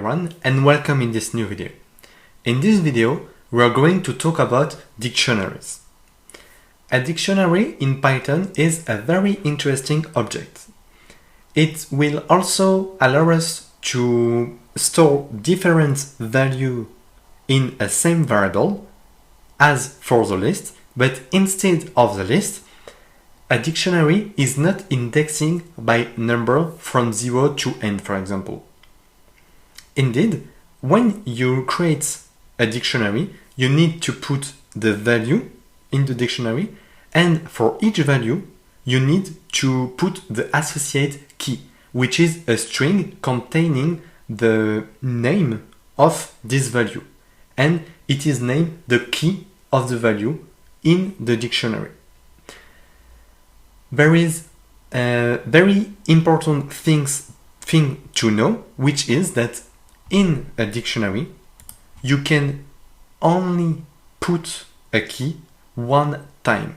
everyone and welcome in this new video. In this video, we are going to talk about dictionaries. A dictionary in Python is a very interesting object. It will also allow us to store different values in a same variable as for the list, but instead of the list, a dictionary is not indexing by number from 0 to n, for example. Indeed, when you create a dictionary, you need to put the value in the dictionary, and for each value, you need to put the associate key, which is a string containing the name of this value, and it is named the key of the value in the dictionary. There is a very important thing to know, which is that in a dictionary, you can only put a key one time.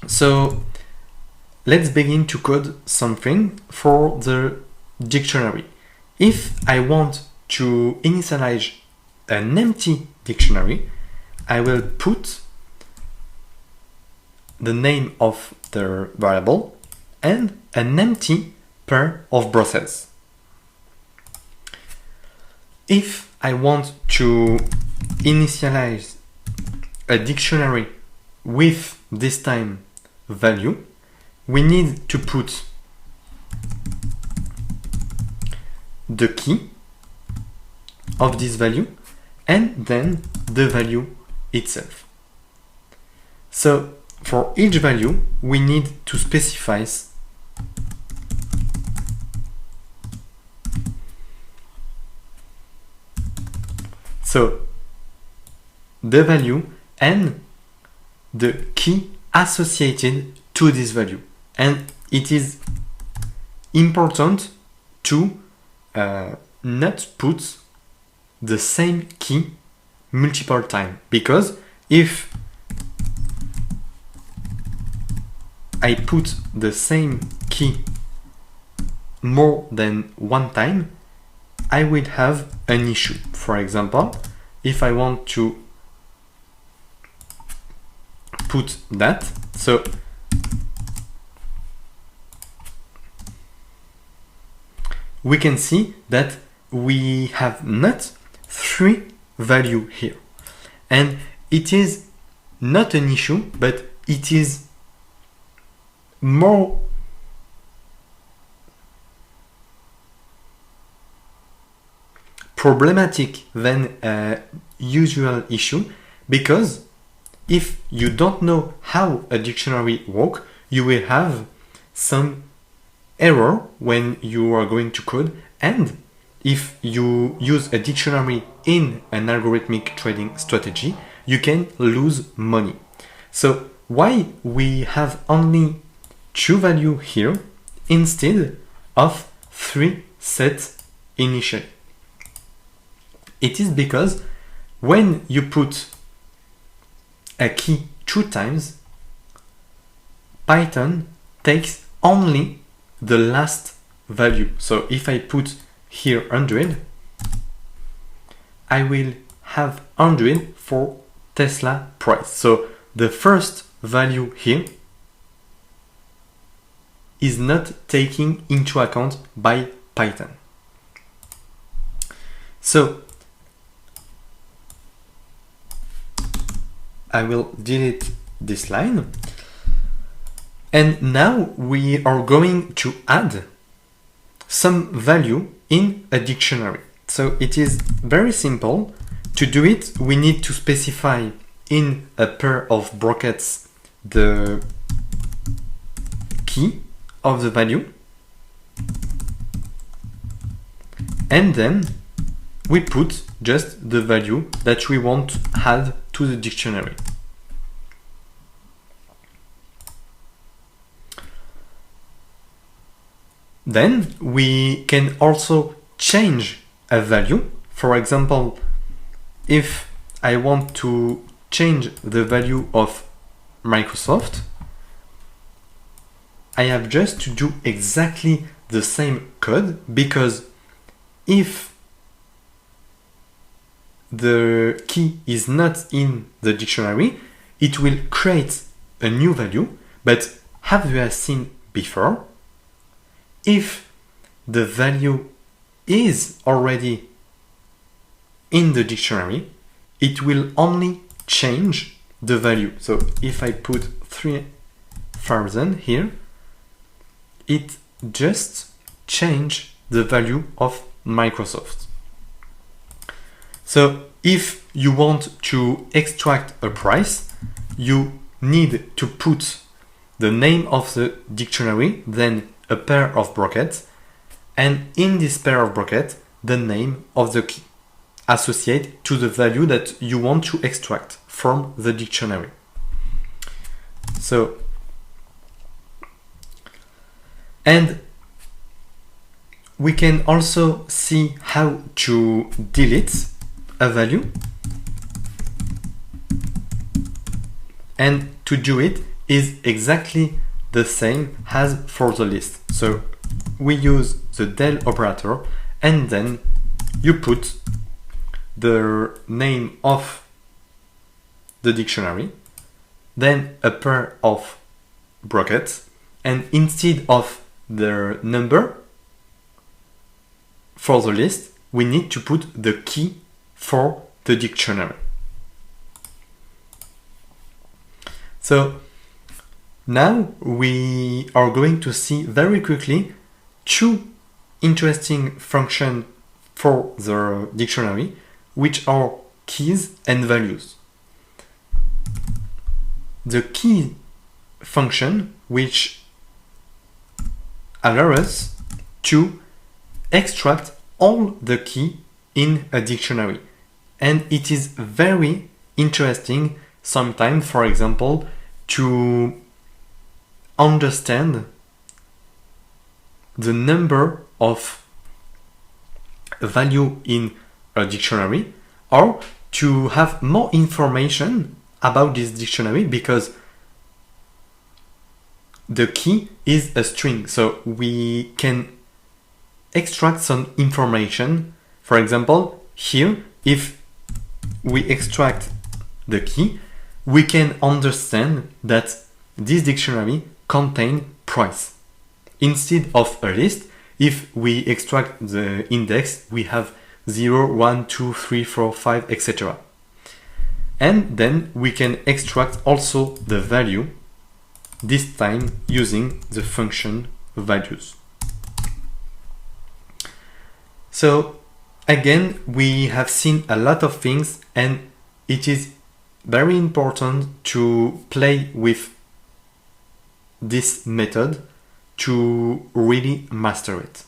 So let's begin to code something for the dictionary. If I want to initialize an empty dictionary, I will put the name of the variable and an empty pair of braces. If I want to initialize a dictionary with this time value, we need to put the key of this value and then the value itself. So for each value, we need to specify the value and the key associated to this value. And it is important to not put the same key multiple times, because if I put the same key more than one time, I will have an issue. For example, if I want to put that, so we can see that we have not three values here. And it is not an issue, but it is more problematic than a usual issue, because if you don't know how a dictionary works, you will have some error when you are going to code, and if you use a dictionary in an algorithmic trading strategy, you can lose money. So why we have only two values here instead of three sets initially? It is because when you put a key two times, Python takes only the last value. So if I put here 100, I will have 100 for Tesla price. So the first value here is not taken into account by Python. So I will delete this line. And now we are going to add some value in a dictionary. So it is very simple. To do it, we need to specify in a pair of brackets the key of the value, and then we put just the value that we want to add to the dictionary. Then we can also change a value. For example, if I want to change the value of Microsoft, I have just to do exactly the same code, because if the key is not in the dictionary, it will create a new value. But as we have seen before, if the value is already in the dictionary, it will only change the value. So if I put 3000 here, it just change the value of Microsoft. So if you want to extract a price, you need to put the name of the dictionary, then a pair of brackets, and in this pair of brackets, the name of the key associated to the value that you want to extract from the dictionary. So, and we can also see how to delete a value. And to do it is exactly the same as for the list. So we use the del operator, and then you put the name of the dictionary, then a pair of brackets, and instead of the number for the list, we need to put the key for the dictionary. So now we are going to see very quickly two interesting functions for the dictionary, which are keys and values. The key function, which allows us to extract all the key in a dictionary. And it is very interesting sometimes, for example, to understand the number of value in a dictionary, or to have more information about this dictionary, because the key is a string, so we can extract some information. For example, here, if we extract the key, we can understand that this dictionary contains price. Instead of a list, if we extract the index, we have 0, 1, 2, 3, 4, 5, etc. And then we can extract also the value, this time using the function values. So again, we have seen a lot of things, and it is very important to play with this method to really master it.